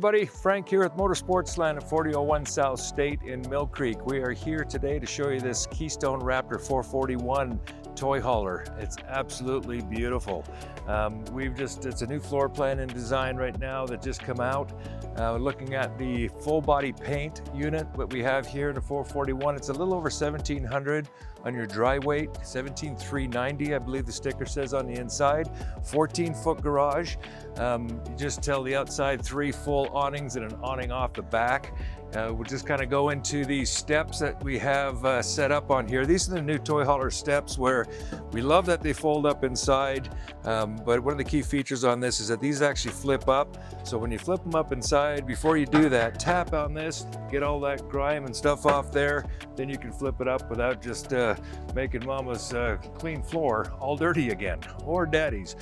everybody, Frank here at Motor Sportsland at 4001 South State in Mill Creek. We are here today to show you this Keystone Raptor 441 toy hauler. It's absolutely beautiful. It's a new floor plan and design right now that just come out. Looking at the full body paint unit, what we have here in the 441, it's a little over 1,700 on your dry weight, 17,390, I believe the sticker says on the inside. 14-foot garage. You just tell the outside 3 full awnings and an awning off the back. We'll just kind of go into these steps that we have set up on here. These are the new toy hauler steps where we love that they fold up inside, but one of the key features on this is that these actually flip up. So when you flip them up inside, before you do that, tap on this, get all that grime and stuff off there, then you can flip it up without just making mama's clean floor all dirty again, or daddy's.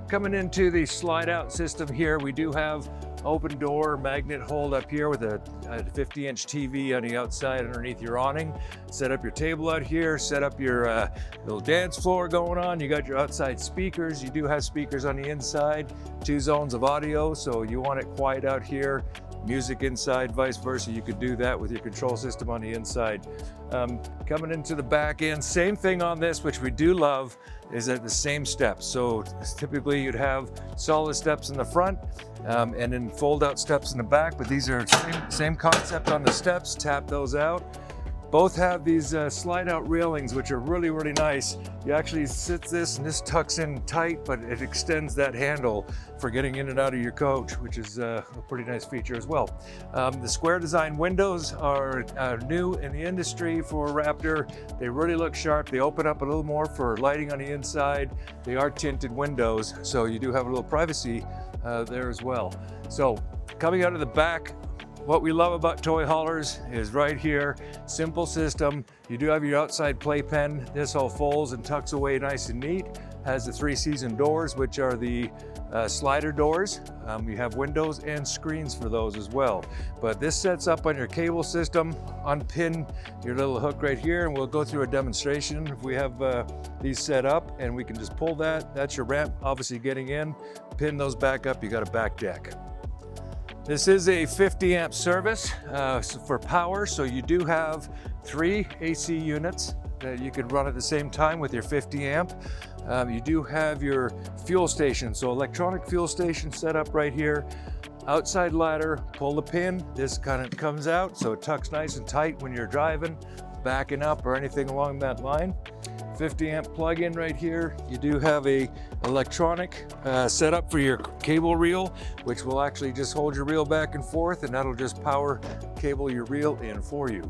Coming into the slide out system here, we do have open door magnet hold up here with a 50-inch TV on the outside underneath your awning. Set up your table out here, set up your little dance floor going on. You got your outside speakers. You do have speakers on the inside, 2 zones of audio, so you want it quiet out here, music inside, vice versa. You could do that with your control system on the inside. Coming into the back end, same thing on this, which we do love, is at the same steps. So typically you'd have solid steps in the front and then fold out steps in the back, but these are same concept on the steps. Tap those out. Both have these slide out railings, which are really, really nice. You actually sit this and this tucks in tight, but it extends that handle for getting in and out of your coach, which is a pretty nice feature as well. The square design windows are new in the industry for Raptor. They really look sharp. They open up a little more for lighting on the inside. They are tinted windows, so you do have a little privacy there as well. So coming out of the back, what we love about toy haulers is right here, simple system. You do have your outside playpen. This all folds and tucks away nice and neat. Has the 3-season doors, which are the slider doors. You have windows and screens for those as well. But this sets up on your cable system. Unpin your little hook right here, and we'll go through a demonstration. If we have these set up, and we can just pull that. That's your ramp, obviously getting in. Pin those back up, you got a back deck. This is a 50 amp service for power, so you do have 3 AC units that you could run at the same time with your 50 amp. You do have your fuel station, so electronic fuel station set up right here. Outside ladder, pull the pin, this kind of comes out, so it tucks nice and tight when you're driving, backing up, or anything along that line. 50 amp plug-in right here. You do have a electronic setup for your cable reel, which will actually just hold your reel back and forth, and that'll just power cable your reel in for you.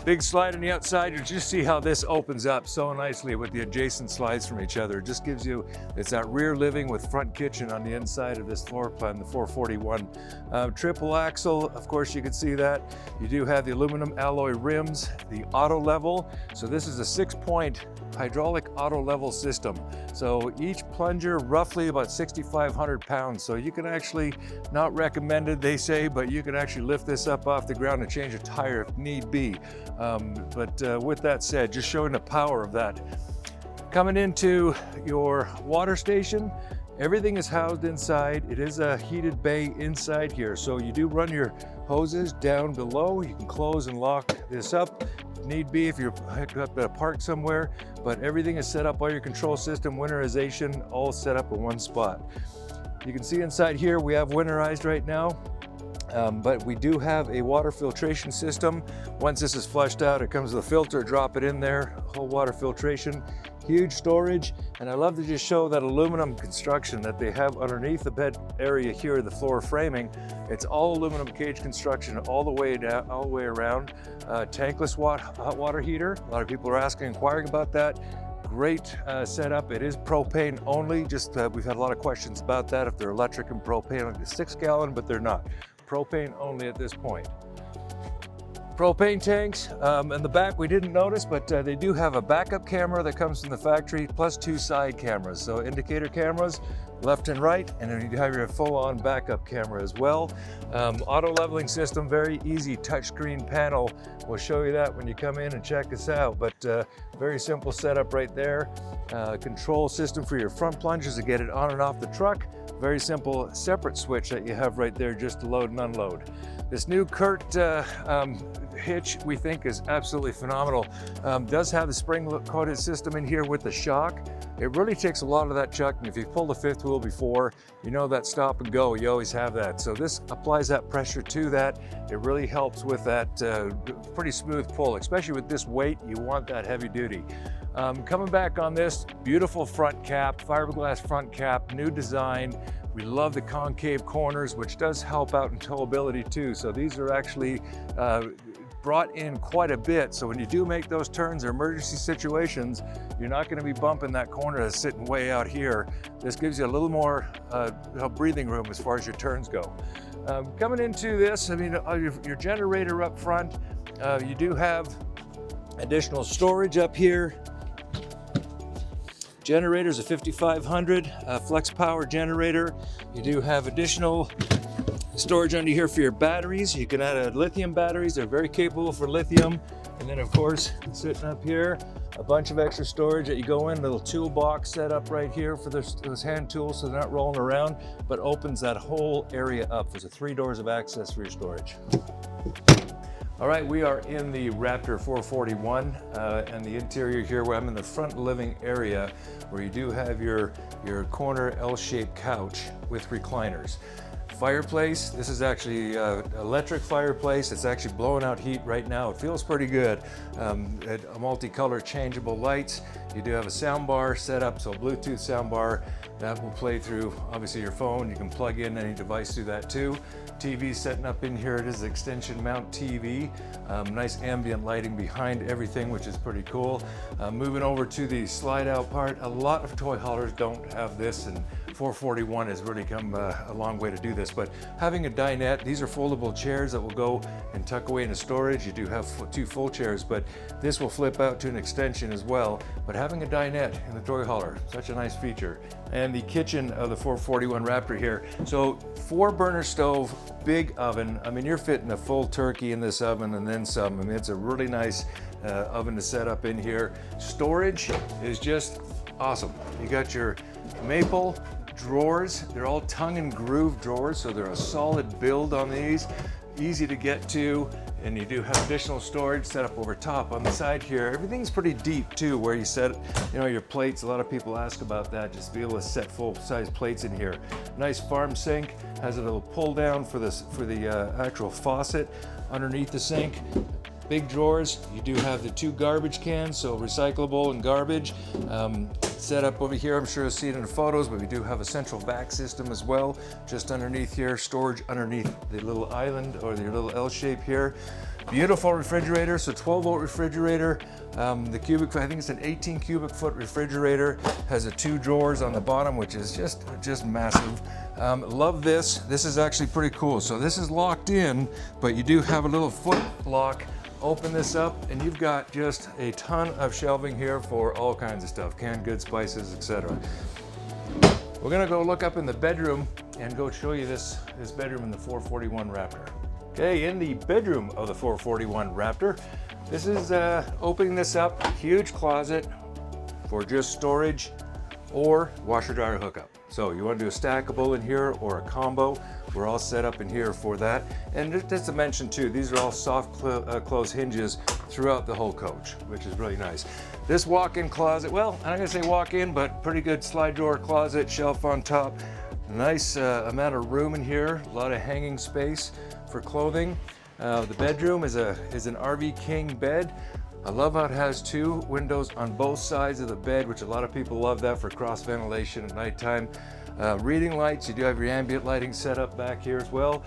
Big slide on the outside. You just see how this opens up so nicely with the adjacent slides from each other. It just gives you, it's that rear living with front kitchen on the inside of this floor plan, the 441. Triple axle, of course you can see that. You do have the aluminum alloy rims, the auto level. So this is a 6-point hydraulic auto level system. So each plunger roughly about 6,500 pounds. So you can actually, not recommended they say, but you can actually lift this up off the ground and change a tire if need be. With that said, just showing the power of that. Coming into your water station, everything is housed inside. It is a heated bay inside here. So you do run your hoses down below. You can close and lock this up if need be if you're at a park somewhere, but everything is set up, all your control system, winterization, all set up in one spot. You can see inside here, we have winterized right now. But we do have a water filtration system. Once this is flushed out, it comes with a filter, drop it in there, whole water filtration, huge storage. And I love to just show that aluminum construction that they have underneath the bed area here, the floor framing. It's all aluminum cage construction all the way down, all the way around. Tankless hot water heater. A lot of people are asking, inquiring about that. Great setup. It is propane only. Just we've had a lot of questions about that, if they're electric and propane, like the 6-gallon, but they're not. Propane only at this point. Propane tanks in the back we didn't notice, but they do have a backup camera that comes from the factory, plus 2 side cameras. So indicator cameras, left and right, and then you have your full-on backup camera as well. Auto leveling system, very easy touchscreen panel. We'll show you that when you come in and check us out, but very simple setup right there. Control system for your front plungers to get it on and off the truck. Very simple separate switch that you have right there just to load and unload. This new Curt hitch we think is absolutely phenomenal. Does have the spring coated system in here with the shock. It really takes a lot of that chuck, and if you've pulled a fifth wheel before, you know that stop and go, you always have that. So this applies that pressure to that. It really helps with that pretty smooth pull, especially with this weight, you want that heavy duty. Coming back on this, beautiful front cap, fiberglass front cap, new design. We love the concave corners, which does help out in towability too. So these are actually brought in quite a bit. So when you do make those turns or emergency situations, you're not going to be bumping that corner that's sitting way out here. This gives you a little more breathing room as far as your turns go. Coming into this, I mean, your generator up front, you do have additional storage up here. Generator's a 5500 flex power generator. You do have additional storage under here for your batteries. You can add lithium batteries. They're very capable for lithium. And then of course, sitting up here, a bunch of extra storage that you go in, little toolbox set up right here for those hand tools so they're not rolling around, but opens that whole area up. There's 3 doors of access for your storage. All right, we are in the Raptor 441 and the interior here where I'm in the front living area where you do have your corner L-shaped couch with recliners. Fireplace, this is actually electric fireplace. It's actually blowing out heat right now. It feels pretty good. A multicolor changeable lights. You do have a sound bar set up, so Bluetooth sound bar that will play through obviously your phone. You can plug in any device through that too. TV setting up in here. It is an extension mount TV. Nice ambient lighting behind everything, which is pretty cool. Moving over to the slide out part, a lot of toy haulers don't have this, and 441 has really come a long way to do this. But having a dinette, these are foldable chairs that will go and tuck away into storage. You do have 2 full chairs, but this will flip out to an extension as well. But having a dinette in the toy hauler, such a nice feature. And the kitchen of the 441 Raptor here. So 4-burner stove, big oven. I mean, you're fitting a full turkey in this oven and then some. I mean, it's a really nice oven to set up in here. Storage is just awesome. You got your maple drawers. They're all tongue and groove drawers, so they're a solid build on these, easy to get to. And you do have additional storage set up over top on the side here. Everything's pretty deep too, where you set, you know, your plates. A lot of people ask about that, just to be able to set full size plates in here. Nice farm sink, has a little pull down for the actual faucet underneath the sink. Big drawers. You do have the 2 garbage cans, so recyclable and garbage. Set up over here, I'm sure you'll see it in the photos, but we do have a central vac system as well, just underneath here, storage underneath the little island or the little L shape here. Beautiful refrigerator, so 12-volt refrigerator. The cubic, I think it's an 18 cubic foot refrigerator, has 2 drawers on the bottom, which is just massive. Love this. This is actually pretty cool. So this is locked in, but you do have a little foot lock. Open this up and you've got just a ton of shelving here for all kinds of stuff, canned goods, spices, etc. We're gonna go look up in the bedroom and go show you this bedroom in the 441 Raptor. Okay, in the bedroom of the 441 Raptor, this is opening this up, huge closet for just storage or washer dryer hookup. So you want to do a stackable in here or a combo, we're all set up in here for that. And just to mention too, these are all soft close hinges throughout the whole coach, which is really nice. This walk-in closet, well, I'm not gonna say walk-in, but pretty good slide door closet, shelf on top. Nice amount of room in here, a lot of hanging space for clothing. The bedroom is an RV King bed. I love how it has 2 windows on both sides of the bed, which a lot of people love that for cross ventilation at nighttime. Reading lights, you do have your ambient lighting set up back here as well.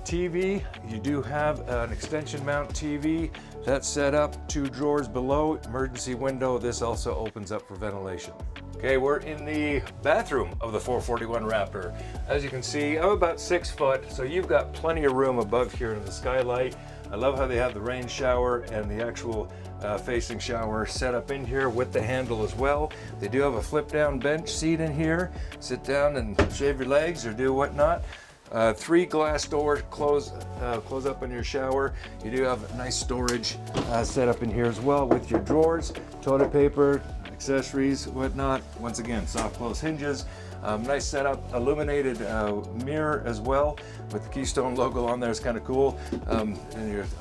TV, you do have an extension mount TV that's set up, 2 drawers below, emergency window. This also opens up for ventilation. Okay, we're in the bathroom of the 441 Raptor. As you can see, I'm about 6 foot, so you've got plenty of room above here in the skylight. I love how they have the rain shower and the actual facing shower set up in here with the handle as well. They do have a flip down bench seat in here. Sit down and shave your legs or do whatnot. 3 glass doors close up in your shower. You do have a nice storage set up in here as well with your drawers, toilet paper, accessories, whatnot. Once again, soft close hinges. Nice setup, illuminated mirror as well with the Keystone logo on there. It's kind of cool. And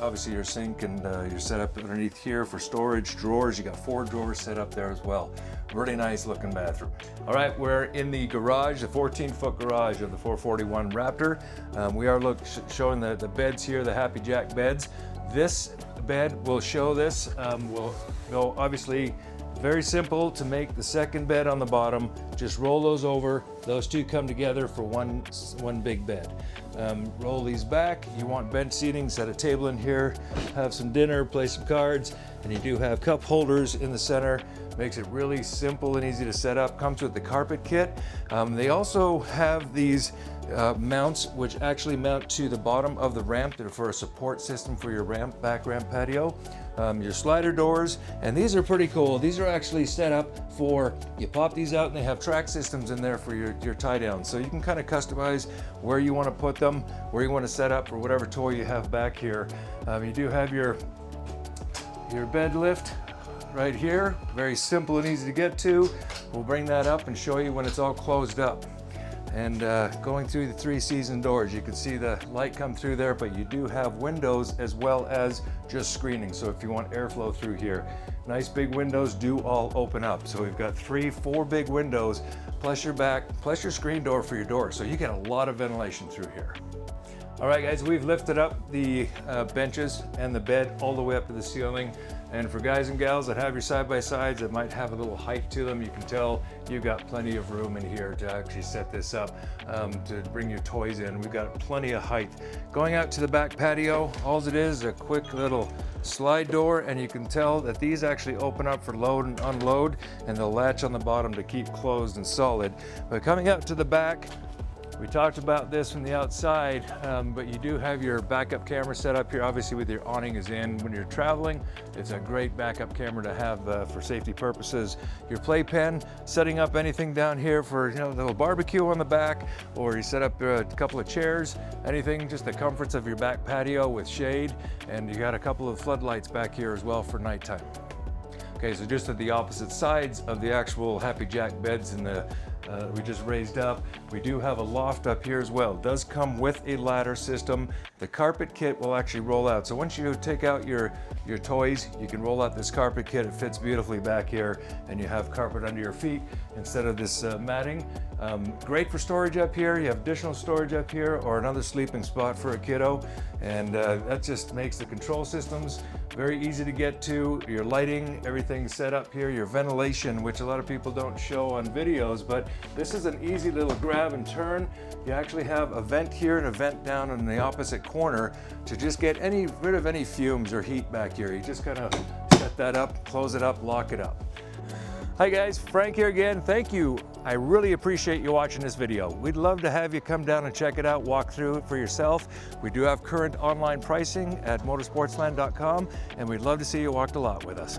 obviously your sink and your setup underneath here for storage, drawers. You got 4 drawers set up there as well. Really nice looking bathroom. All right, we're in the garage, the 14-foot garage of the 441 Raptor. We are showing the beds here, the Happy Jack beds. This bed will show this. We'll go obviously very simple to make the second bed on the bottom. Just roll those over. Those two come together for one big bed. Roll these back. You want bench seating, set a table in here, have some dinner, play some cards, and you do have cup holders in the center. Makes it really simple and easy to set up. Comes with the carpet kit. They also have these mounts which actually mount to the bottom of the ramp. They're for a support system for your back ramp patio. Your slider doors, and these are pretty cool. These are actually set up for, you pop these out and they have track systems in there for your tie down. So you can kind of customize where you want to put them, where you want to set up for whatever toy you have back here. You do have your bed lift right here. Very simple and easy to get to. We'll bring that up and show you when it's all closed up. And going through the 3-season doors, you can see the light come through there, but you do have windows as well as just screening. So if you want airflow through here, nice big windows do all open up. So we've got 4 big windows, plus your screen door for your door. So you get a lot of ventilation through here. All right, guys, we've lifted up the benches and the bed all the way up to the ceiling. And for guys and gals that have your side-by-sides that might have a little height to them, you can tell you've got plenty of room in here to actually set this up, to bring your toys in. We've got plenty of height. Going out to the back patio, all it is a quick little slide door, and you can tell that these actually open up for load and unload, and they'll latch on the bottom to keep closed and solid. But coming out to the back, we talked about this from the outside, but you do have your backup camera set up here, obviously with your awning is in. When you're traveling, it's a great backup camera to have for safety purposes. Your Playpen, setting up anything down here for a little barbecue on the back, or you set up a couple of chairs, anything, just the comforts of your back patio with shade, and you got a couple of floodlights back here as well for nighttime. Okay, so just at the opposite sides of the actual Happy Jack beds in the we just raised up, we do have a loft up here as well. It does come with a ladder system. The carpet kit will actually roll out. So once you take out your toys, you can roll out this carpet kit. It fits beautifully back here, and you have carpet under your feet instead of this matting. Great for storage up here. You have additional storage up here or another sleeping spot for a kiddo. And that just makes the control systems very easy to get to. Your lighting, everything set up here. Your ventilation, which a lot of people don't show on videos, but this is an easy little grab and turn. You actually have a vent here and a vent down in the opposite corner to just get rid of any fumes or heat back here. You just kind of set that up, close it up, lock it up. Hi guys, Frank here again. Thank you. I really appreciate you watching this video. We'd love to have you come down and check it out, walk through it for yourself. We do have current online pricing at motorsportsland.com, and we'd love to see you walk the lot with us.